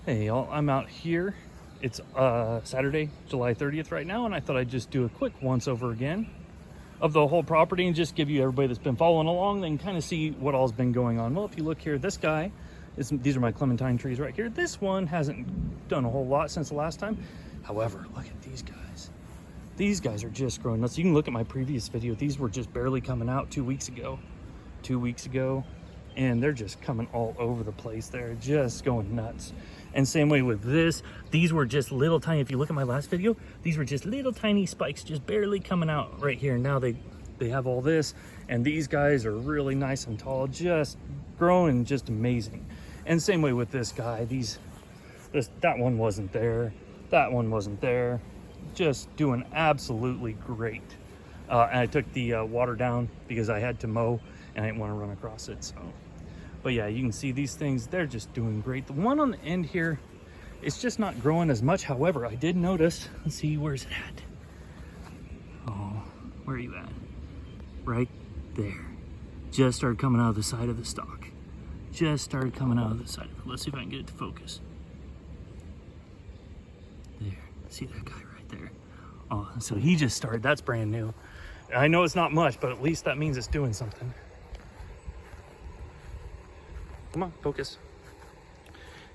Hey y'all, I'm out here. It's Saturday, July 30th right now, and I thought I'd just do a quick once over again of the whole property and just give you everybody that's been following along, then kind of see what all's been going on. Well, if you look here, this guy, these are my clementine trees right here. This one hasn't done a whole lot since the last time. However, look at these guys. These guys are just growing nuts. You can look at my previous video. These were just barely coming out 2 weeks ago. And they're just coming all over the place. They're just going nuts. And same way with this. These were just little tiny, if you look at my last video, these were just little tiny spikes just barely coming out right here. Now they have all this, and these guys are really nice and tall, just growing just amazing. And same way with this guy. That one wasn't there. That one wasn't there. Just doing absolutely great. And I took the water down because I had to mow and I didn't want to run across it. So, but yeah, you can see these things, they're just doing great. The one on the end here, it's just not growing as much. However, I did notice, let's see, where's it at? Oh, where are you at? Right there. Just started coming out of the side of the stalk. Just started coming out of the side of it. Let's see if I can get it to focus. There, see that guy right there? Oh, so he just started, that's brand new. I know it's not much, but at least that means it's doing something. Come on, focus.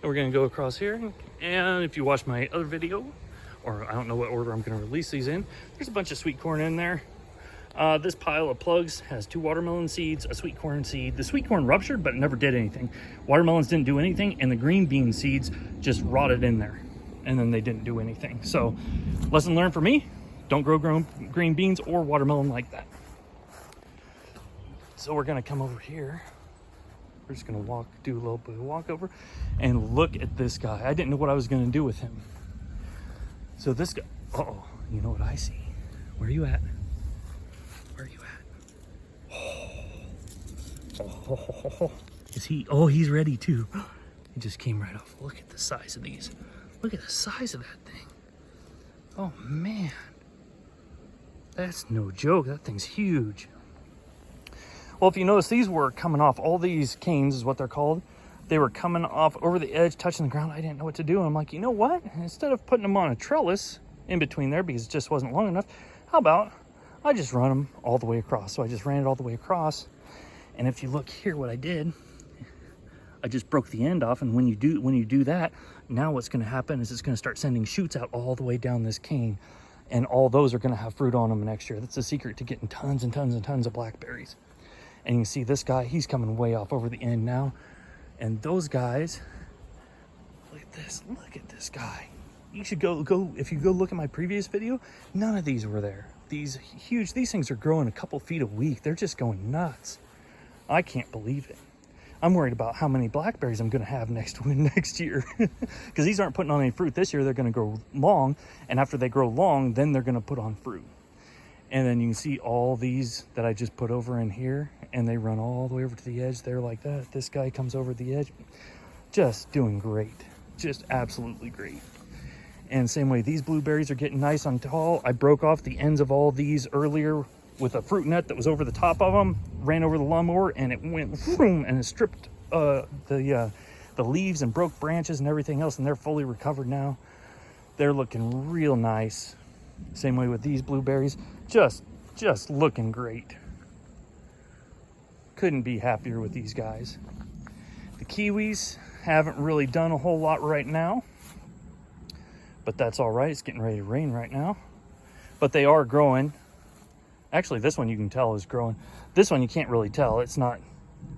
And we're gonna go across here. And if you watch my other video, or I don't know what order I'm gonna release these in, there's a bunch of sweet corn in there. This pile of plugs has 2 watermelon seeds, a sweet corn seed. The sweet corn ruptured, but it never did anything. Watermelons didn't do anything, and the green bean seeds just rotted in there. And then they didn't do anything. So, lesson learned for me, don't grow green beans or watermelon like that. So we're gonna come over here. We're just gonna do a little bit of walk over, and look at this guy. I didn't know what I was gonna do with him. So this guy, uh-oh, you know what I see? Where are you at? Where are you at? Oh, is he? Oh, he's ready too. He just came right off. Look at the size of these. Look at the size of that thing. Oh man, that's no joke. That thing's huge. Well, if you notice, these were coming off. All these canes is what they're called. They were coming off over the edge, touching the ground. I didn't know what to do. And I'm like, you know what? Instead of putting them on a trellis in between there because it just wasn't long enough, how about I just run them all the way across? So I just ran it all the way across. And if you look here, what I did, I just broke the end off. And when you do that, now what's going to happen is it's going to start sending shoots out all the way down this cane. And all those are going to have fruit on them next year. That's the secret to getting tons and tons and tons of blackberries. And you can see this guy, he's coming way off over the end now. And those guys, look at this guy. You should go, if you go look at my previous video, none of these were there. These things are growing a couple feet a week. They're just going nuts. I can't believe it. I'm worried about how many blackberries I'm gonna have next year. Because these aren't putting on any fruit this year. They're gonna grow long, and after they grow long, then they're gonna put on fruit. And then you can see all these that I just put over in here, and they run all the way over to the edge there like that. This guy comes over the edge, just doing great, just absolutely great. And same way, these blueberries are getting nice and tall. I broke off the ends of all these earlier with a fruit net that was over the top of them, ran over the lawnmower, and it went vroom, and it stripped the leaves and broke branches and everything else, and they're fully recovered now. They're looking real nice. Same way with these blueberries, just looking great. Couldn't be happier with these guys. The kiwis haven't really done a whole lot right now, but that's all right. It's getting ready to rain right now, but they are growing. Actually, this one you can tell is growing. This one you can't really tell. It's not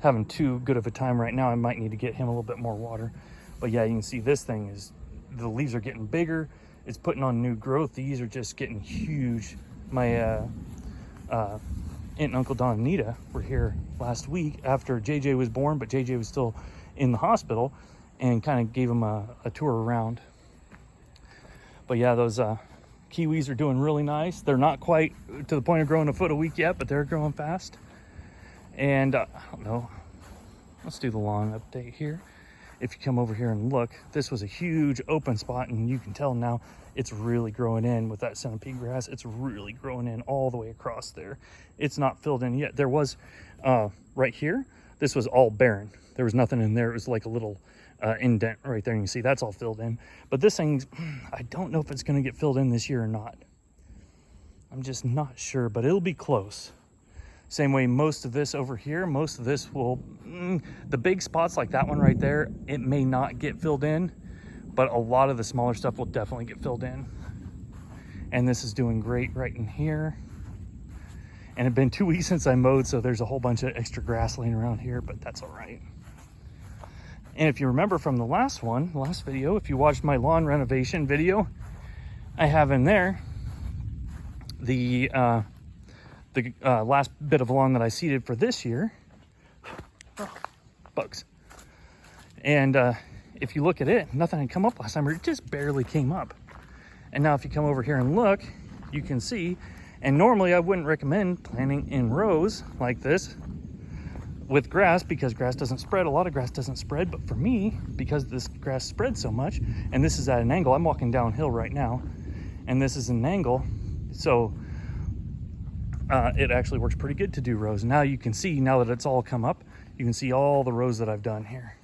having too good of a time right now. I might need to get him a little bit more water. But yeah, you can see this thing is, the leaves are getting bigger. It's putting on new growth. These are just getting huge. My aunt and Uncle Don and Nita were here last week after JJ was born, but JJ was still in the hospital, and kind of gave him a tour around. But yeah, those kiwis are doing really nice. They're not quite to the point of growing a foot a week yet, but they're growing fast. And I don't know, let's do the lawn update here. If you come over here and look, this was a huge open spot, and you can tell now it's really growing in with that centipede grass. It's really growing in all the way across there. It's not filled in yet. There was right here, this was all barren. There was nothing in there. It was like a little indent right there. You can see that's all filled in. But this thing's, I don't know if it's going to get filled in this year or not. I'm just not sure, but it'll be close. Same way most of this over here, most of this will, the big spots like that one right there, it may not get filled in, but a lot of the smaller stuff will definitely get filled in. And this is doing great right in here. And it's been 2 weeks since I mowed, so there's a whole bunch of extra grass laying around here, but that's all right. And if you remember from the last video, if you watched my lawn renovation video, I have in there the last bit of lawn that I seeded for this year. Oh, bugs. And if you look at it, nothing had come up last time, or it just barely came up. And now if you come over here and look, you can see, and normally I wouldn't recommend planting in rows like this with grass, because grass doesn't spread. A lot of grass doesn't spread, but for me, because this grass spreads so much, and this is at an angle, I'm walking downhill right now, and this is an angle, so it actually works pretty good to do rows. Now you can see, now that it's all come up, you can see all the rows that I've done here,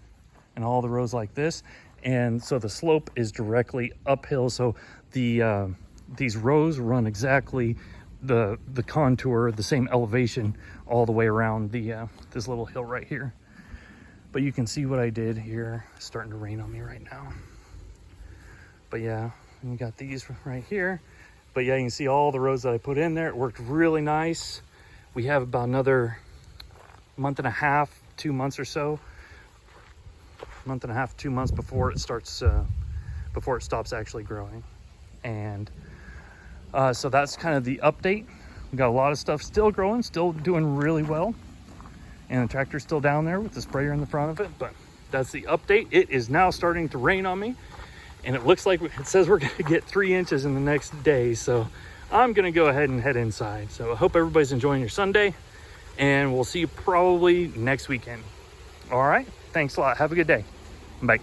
and all the rows like this. And so the slope is directly uphill, so the these rows run exactly the contour, the same elevation all the way around the this little hill right here. But you can see what I did here. It's starting to rain on me right now. But yeah, you got these right here. But yeah, you can see all the rows that I put in there. It worked really nice. We have about another month and a half, 2 months or so. Month and a half, 2 months before it starts, before it stops actually growing. And so that's kind of the update. We got a lot of stuff still growing, still doing really well. And the tractor's still down there with the sprayer in the front of it, but that's the update. It is now starting to rain on me, and it looks like it says we're gonna get 3 inches in the next day. So I'm gonna go ahead and head inside. So I hope everybody's enjoying your Sunday, and we'll see you probably next weekend. All right, thanks a lot. Have a good day. Bye.